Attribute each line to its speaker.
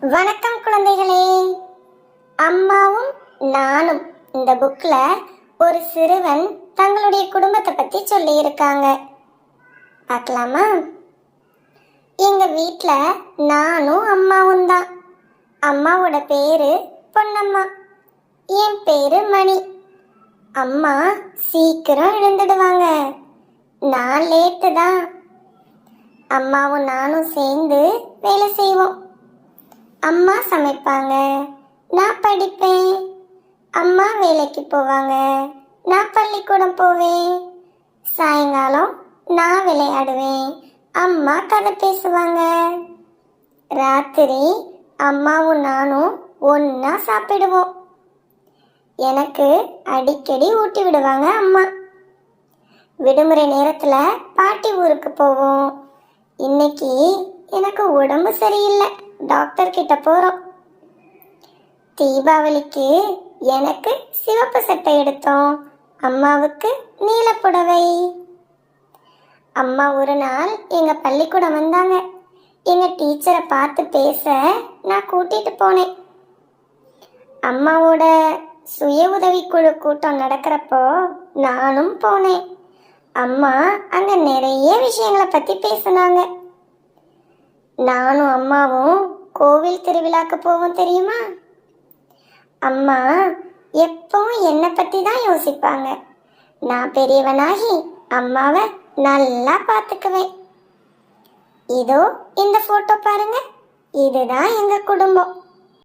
Speaker 1: வணக்கம் குழந்தைகளே. அம்மாவும் நானும் இந்த புக்ல ஒரு சிறுவன் தங்களுடைய குடும்பத்தை பத்தி சொல்லி இருக்காங்க. பார்க்கலாமா? எங்க வீட்ல நானும் அம்மாவும் தான். அம்மாவோட பேரு பொன்னம்மா, என் பேரு மணி. அம்மா சீக்கிரம் எழுந்துடுவாங்க, நான் லேட்டு தான். அம்மாவும் நானும் சேர்ந்து வேலை செய்வோம். அம்மா சமைப்பாங்க, நான் படிப்பேன். அம்மா வேலைக்கு போவாங்க, நான் பள்ளிக்கூடம் போவேன். சாயங்காலம் நான் விளையாடுவேன், அம்மா கதை பேசுவாங்க. ராத்திரி அம்மாவும் நானும் ஒன்றா சாப்பிடுவோம். எனக்கு அடிக்கடி ஊட்டி விடுவாங்க அம்மா. விடுமுறை நேரத்தில் பாட்டி ஊருக்கு போவோம். இன்னைக்கு எனக்கு உடம்பு சரியில்லை, டாக்டர் கிட்ட போறோம். தீபாவளிக்கு எனக்கு சிவப்பு சட்டை எடுத்தோம், அம்மாவுக்கு நீல புடவை. அம்மா ஒரு நாள் எங்க பள்ளிக்கூடம் வந்தாங்க. எங்க டீச்சரை பார்த்து பேச நான் கூட்டிட்டு போனேன். அம்மாவோட சுய உதவிக்குழு கூட்டம் நடக்கிறப்போ நானும் போனேன். அம்மா அங்க நிறைய விஷயங்களை பத்தி பேசினாங்க. நானும் அம்மாவும் கோவில் திருவிழாக்கு போவோம், தெரியுமா? அம்மா எப்பவும் என்னை பத்தி தான் யோசிப்பாங்க. நான் பெரியவனாகி அம்மாவை நல்லா பார்த்துக்குவேன். இதோ இந்த போட்டோ பாருங்க, இதுதான் எங்க குடும்பம்.